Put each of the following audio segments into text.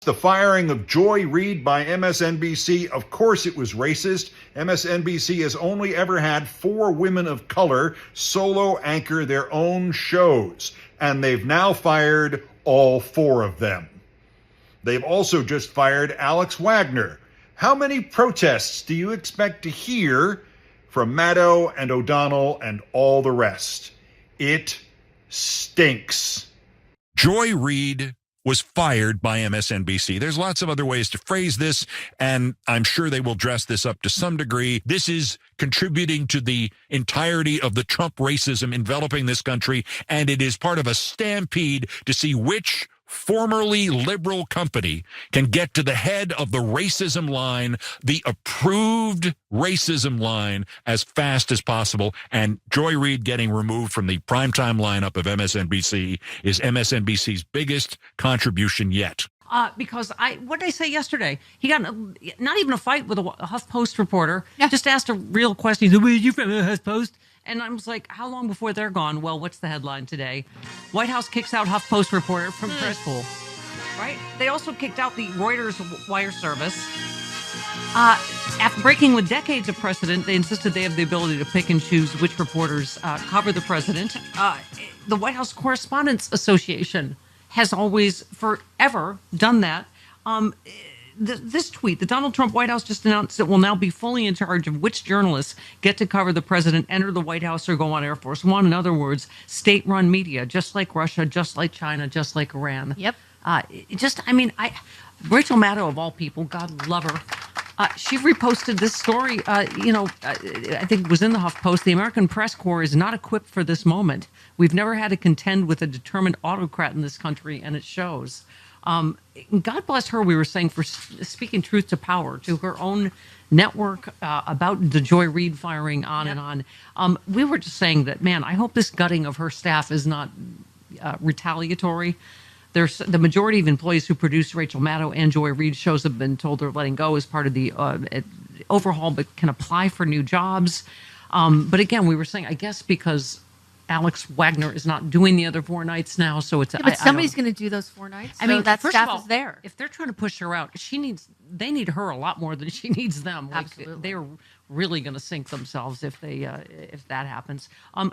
The firing of Joy Reid by MSNBC, of course it was racist. MSNBC has only ever had 4 women of color solo anchor their own shows, and they've now fired all 4 of them. They've also just fired Alex Wagner. How many protests do you expect to hear from Maddow and O'Donnell and all the rest? It stinks. Joy Reid was fired by MSNBC. There's lots of other ways to phrase this, and I'm sure they will dress this up to some degree. This is contributing to the entirety of the Trump racism enveloping this country, and it is part of a stampede to see which formerly liberal company can get to the head of the racism line, the approved racism line, as fast as possible. And Joy Reid getting removed from the primetime lineup of MSNBC is MSNBC's biggest contribution yet. Because what did I say yesterday? He got not even a fight with a HuffPost reporter. Yeah. Just asked a real question. He said, "Where are you from, HuffPost?" And I was like, how long before they're gone? Well, what's the headline today? White House kicks out HuffPost reporter from press pool. Right? They also kicked out the Reuters wire service. After breaking with decades of precedent, they insisted they have the ability to pick and choose which reporters cover the president. The White House Correspondents Association has always, forever, done that. This tweet, the Donald Trump White House just announced it will now be fully in charge of which journalists get to cover the president, enter the White House, or go on Air Force One. In other words, state-run media, just like Russia, just like China, just like Iran. Yep. Rachel Maddow, of all people, God love her. She reposted this story, I think it was in the HuffPost. The American press corps is not equipped for this moment. We've never had to contend with a determined autocrat in this country, and it shows. God bless her, we were saying, for speaking truth to power, to her own network about the Joy Reid firing on and on. We were just saying that, man, I hope this gutting of her staff is not retaliatory. There's the majority of employees who produce Rachel Maddow and Joy Reid shows have been told they're letting go as part of the overhaul, but can apply for new jobs. But again, we were saying, I guess because Alex Wagner is not doing the other 4 nights now, so it's. But somebody's going to do those 4 nights. I mean, that staff is there. If they're trying to push her out, they need her a lot more than she needs them. Absolutely, they're really going to sink themselves if that happens.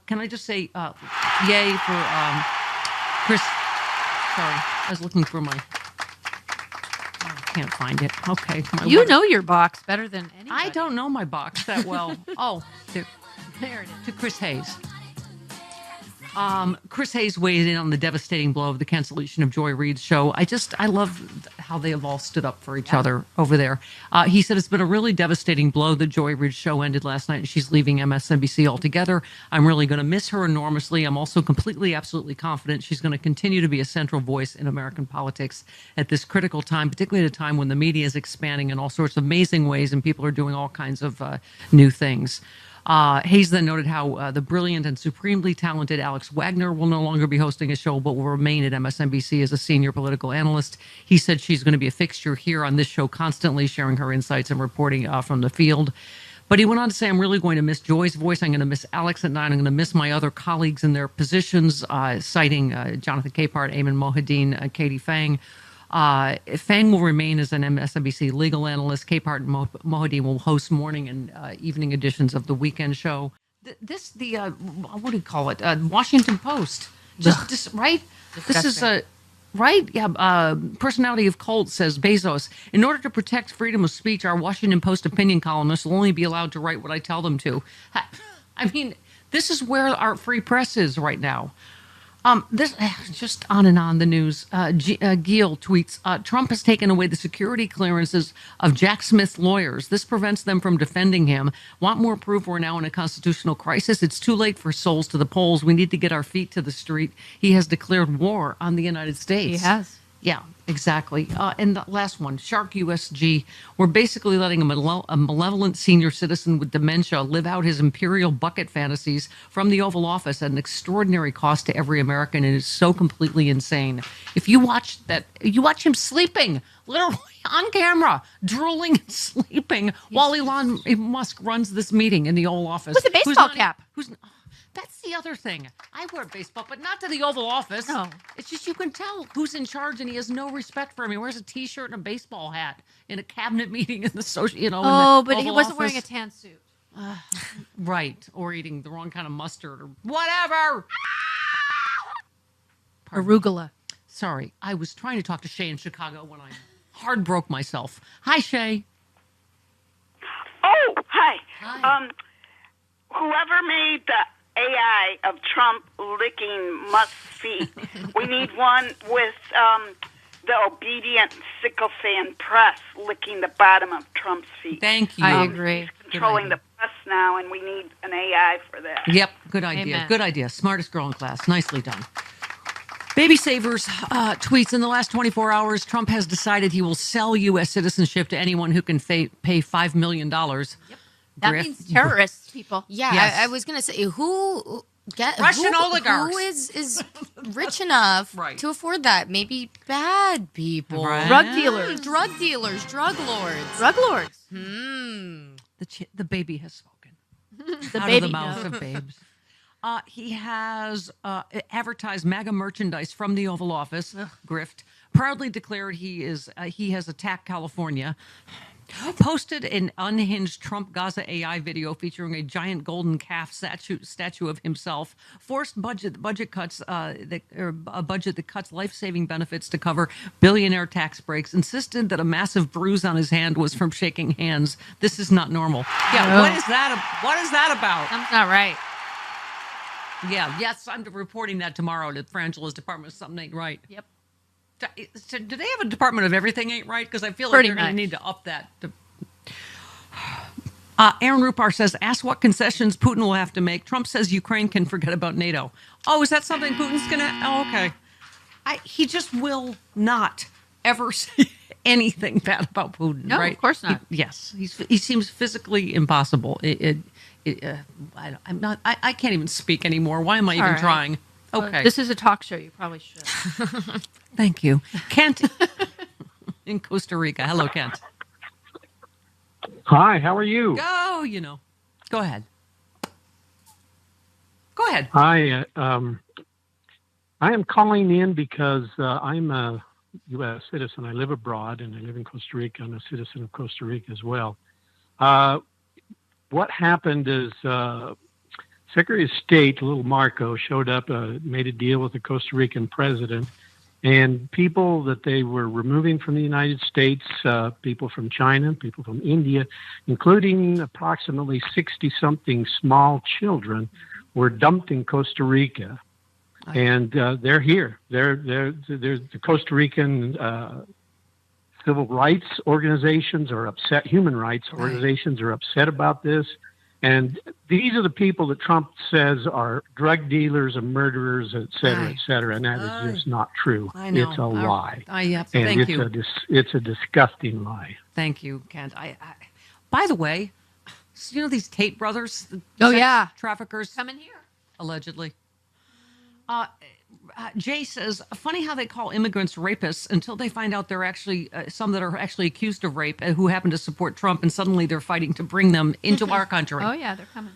Can I just say, yay for Chris? Sorry, I was looking for my. I can't find it. Okay, you know your box better than anybody. I don't know my box that well. Oh, there it is. To Chris Hayes. Chris Hayes weighed in on the devastating blow of the cancellation of Joy Reid's show. I love how they have all stood up for each other over there. He said it's been a really devastating blow that Joy Reid's show ended last night and she's leaving MSNBC altogether. I'm really going to miss her enormously. I'm also completely, absolutely confident she's going to continue to be a central voice in American politics at this critical time, particularly at a time when the media is expanding in all sorts of amazing ways and people are doing all kinds of new things. Hayes then noted how the brilliant and supremely talented Alex Wagner will no longer be hosting a show, but will remain at MSNBC as a senior political analyst. He said she's going to be a fixture here on this show, constantly sharing her insights and reporting from the field. But he went on to say, I'm really going to miss Joy's voice. I'm going to miss Alex at 9. I'm going to miss my other colleagues in their positions, citing Jonathan Capehart, Ayman Mohyeldin, Katie Fang. Fang will remain as an MSNBC legal analyst. Capehart and Mohyeldin will host morning and evening editions of the weekend show. What do you call it? Washington Post. Just right? Disgusting. This is right? Yeah. Personality of cult says Bezos. In order to protect freedom of speech, our Washington Post opinion columnists will only be allowed to write what I tell them to. I mean, this is where our free press is right now. This just on and on the news. Giel tweets, Trump has taken away the security clearances of Jack Smith's lawyers. This prevents them from defending him. Want more proof we're now in a constitutional crisis? It's too late for souls to the polls. We need to get our feet to the street. He has declared war on the United States. He has. Yeah, exactly. And the last one, Shark USG. We're basically letting a malevolent senior citizen with dementia live out his imperial bucket fantasies from the Oval Office at an extraordinary cost to every American. It is so completely insane. If you watch that, you watch him sleeping, literally on camera, drooling and sleeping while Elon Musk runs this meeting in the Oval Office. With a baseball cap. that's the other thing. I wear baseball, but not to the Oval Office. No. It's just you can tell who's in charge, and he has no respect for him. He wears a T-shirt and a baseball hat in a cabinet meeting in the social, in Oh, the but he Oval wasn't wearing a Office. tan suit. Right, or eating the wrong kind of mustard or whatever. Arugula. Sorry, I was trying to talk to Shay in Chicago when I hard broke myself. Hi, Shay. Oh, hi. Hi. Whoever made the AI of Trump licking Musk's feet, we need one with the obedient sycophant press licking the bottom of Trump's feet. Thank you. I agree. He's controlling the press now, and we need an AI for that. Yep, good idea. Amen. Good idea. Smartest girl in class. Nicely done. Baby Savers tweets, in the last 24 hours, Trump has decided he will sell U.S. citizenship to anyone who can pay $5 million. Yep. That Griff. means terrorists, people. Yeah, Yes. I was gonna say who Russian oligarchs. who is rich enough Right. to afford that? Maybe bad people, Right. Drug dealers. drug dealers, drug lords. Drug lords. The baby has spoken. The Out baby of the mouth knows. of babes. He has advertised MAGA merchandise from the Oval Office. Grift proudly declared he has attacked California. Posted an unhinged Trump Gaza AI video featuring a giant golden calf statue of himself. Forced budget cuts, a budget that cuts life-saving benefits to cover billionaire tax breaks. Insisted that a massive bruise on his hand was from shaking hands. This is not normal. Yeah, No. what is that about? Something's not right. Yeah, yes, I'm reporting that tomorrow to Frangela's department. Something ain't right. Yep. So do they have a department of everything ain't right? Because I feel like Pretty they're going to much. need to up that. Aaron Rupar says, ask what concessions Putin will have to make. Trump says Ukraine can forget about NATO. Oh, is that something Putin's going to? Oh, okay. He just will not ever say anything bad about Putin, No, right? of course not. Yes, he seems physically impossible. I can't even speak anymore. Why am I even All right. trying? Well, Okay. this is a talk show. You probably should. Thank you. Kent in Costa Rica. Hello, Kent. Hi, how are you? Go ahead. Go ahead. Hi, I am calling in because I'm a U.S. citizen. I live abroad and I live in Costa Rica. I'm a citizen of Costa Rica as well. What happened is Secretary of State, little Marco, showed up, made a deal with the Costa Rican president, and people that they were removing from the United States, people from China, people from India, including approximately 60-something small children, were dumped in Costa Rica. And they're here. They're the Costa Rican civil rights organizations are upset. Human rights organizations are upset about this. And these are the people that Trump says are drug dealers and murderers, et cetera, et cetera. And that is just not true. I know. It's a lie. And And thank you. it's a disgusting lie. Thank you, Kent. By the way, you know these Tate brothers? The Oh, sex yeah. traffickers? Come in here. Allegedly. Jay says, funny how they call immigrants rapists until they find out they're actually some that are actually accused of rape who happen to support Trump, and suddenly they're fighting to bring them into our country. Oh, yeah, they're coming.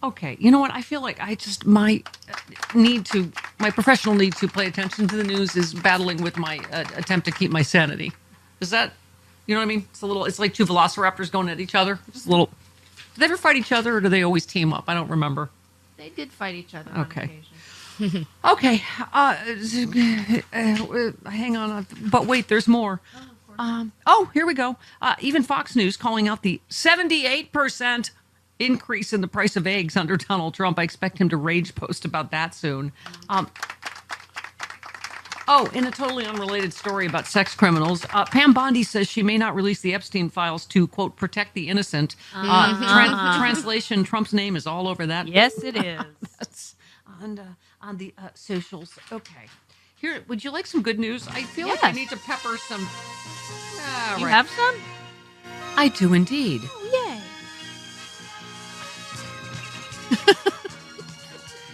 Okay, you know what? I feel like my professional need to pay attention to the news is battling with my attempt to keep my sanity. Is that, you know what I mean? It's like two velociraptors going at each other. Just a little. Do they ever fight each other, or do they always team up? I don't remember. They did fight each other Okay. on occasion. Okay. Hang on. But wait, there's more. Here we go. Even Fox News calling out the 78% increase in the price of eggs under Donald Trump. I expect him to rage post about that soon. In a totally unrelated story about sex criminals, Pam Bondi says she may not release the Epstein files to, quote, protect the innocent. Translation, Trump's name is all over that. Yes, it is. That's on the socials. Okay. Here, would you like some good news? I feel like I Yes. need to pepper some. You have some? I do indeed. Yay.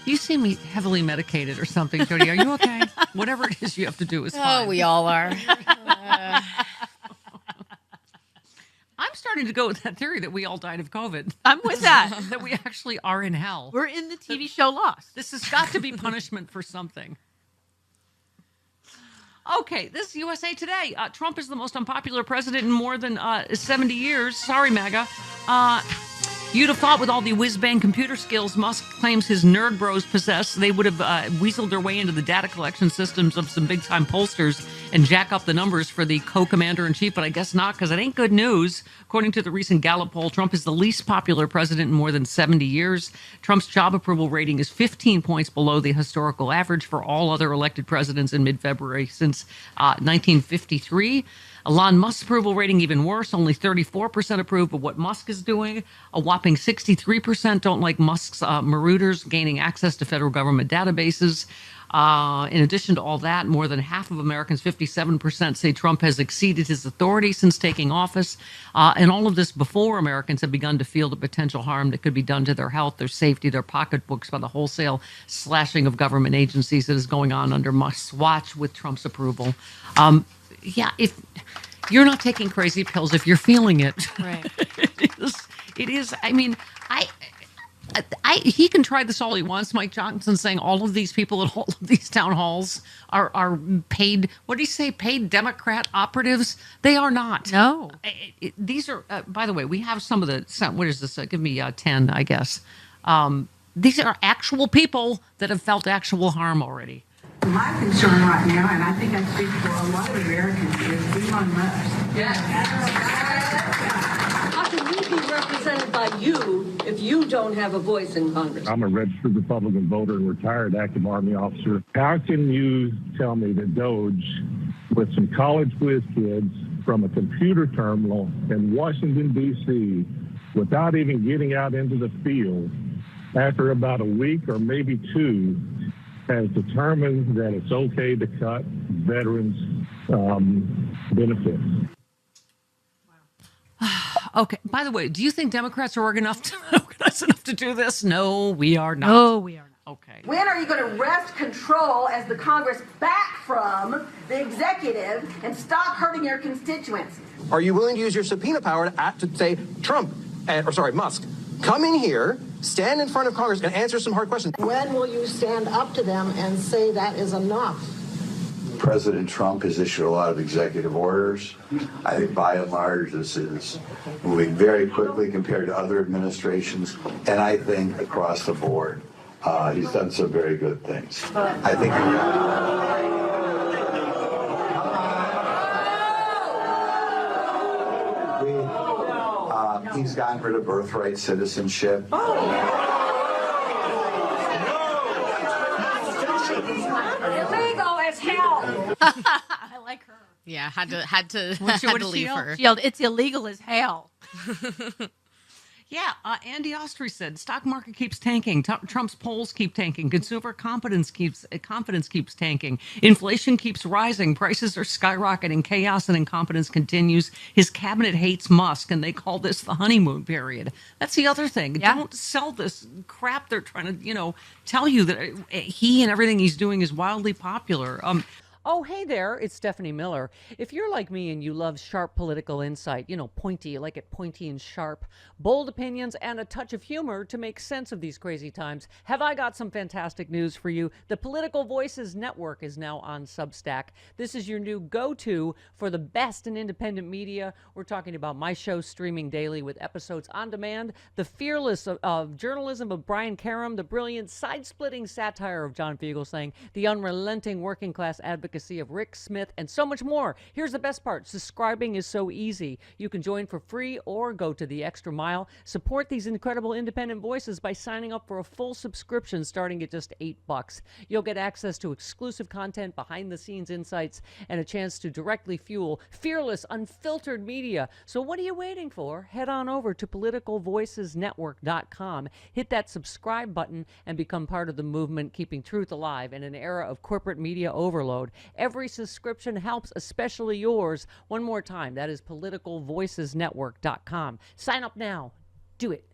You seem heavily medicated or something, Jody. Are you okay? Whatever it is you have to do is fine. Oh, we all are. I'm starting starting to go with that theory that we all died of COVID. I'm with that. That we actually are in hell. We're in the TV show Lost. This has got to be punishment for something. Okay, this is USA Today. Trump is the most unpopular president in more than 70 years. Sorry, MAGA. You'd have thought with all the whiz-bang computer skills Musk claims his nerd bros possess, they would have weaseled their way into the data collection systems of some big-time pollsters and jack up the numbers for the co-commander-in-chief, but I guess not, because it ain't good news. According to the recent Gallup poll, Trump is the least popular president in more than 70 years. Trump's job approval rating is 15 points below the historical average for all other elected presidents in mid-February since 1953. Elon Musk's approval rating even worse. Only 34% approve of what Musk is doing. A whopping 63% don't like Musk's marauders gaining access to federal government databases. In addition to all that, more than half of Americans, 57%, say Trump has exceeded his authority since taking office. And all of this before Americans have begun to feel the potential harm that could be done to their health, their safety, their pocketbooks by the wholesale slashing of government agencies that is going on under Musk's watch with Trump's approval. Yeah, if you're not taking crazy pills, if you're feeling it, Right. it is. I mean, he can try this all he wants. Mike Johnson saying all of these people at all of these town halls are paid. What did he say? Paid Democrat operatives? They are not. No. These are. By the way, we have some of the. What is this? Give me 10, I guess. These are actual people that have felt actual harm already. My concern right now, and I think I speak for a lot of Americans, is Elon Musk. How can we be represented by you if you don't have a voice in Congress? I'm a registered Republican voter and retired active Army officer. How can you tell me that Doge, with some college whiz kids from a computer terminal in Washington, D.C., without even getting out into the field, after about a week or maybe two, has determined that it's okay to cut veterans' benefits? Okay. By the way, do you think Democrats are organized enough to do this? No, we are not. No, we are not. Okay. When are you going to wrest control as the Congress back from the executive and stop hurting your constituents? Are you willing to use your subpoena power to say, Musk, come in here, stand in front of Congress, and answer some hard questions? When will you stand up to them and say that is enough? President Trump has issued a lot of executive orders. I think by and large this is moving very quickly compared to other administrations, and I think across the board he's done some very good things. I think he's gotten rid of birthright citizenship. Illegal as hell. I like her. Yeah, had to What did she leave yell? her. She yelled, "It's illegal as hell." Yeah, Andy Ostry said stock market keeps tanking. Trump's polls keep tanking. Consumer confidence keeps tanking. Inflation keeps rising. Prices are skyrocketing. Chaos and incompetence continues. His cabinet hates Musk, and they call this the honeymoon period. That's the other thing. Yeah. Don't sell this crap. They're trying to, tell you that he and everything he's doing is wildly popular. Oh, hey there, it's Stephanie Miller. If you're like me and you love sharp political insight, pointy, you like it pointy and sharp, bold opinions, and a touch of humor to make sense of these crazy times, have I got some fantastic news for you. The Political Voices Network is now on Substack. This is your new go-to for the best in independent media. We're talking about my show streaming daily with episodes on demand, the fearless of journalism of Brian Karem, the brilliant side-splitting satire of John Fugelsang, the unrelenting working class advocacy of Rick Smith, and so much more. Here's the best part. Subscribing is so easy. You can join for free or go to the extra mile. Support these incredible independent voices by signing up for a full subscription starting at just $8. You'll get access to exclusive content, behind-the-scenes insights, and a chance to directly fuel fearless, unfiltered media. So what are you waiting for? Head on over to politicalvoicesnetwork.com. Hit that subscribe button and become part of the movement keeping truth alive in an era of corporate media overload. Every subscription helps, especially yours. One more time, that is politicalvoicesnetwork.com. Sign up now. Do it.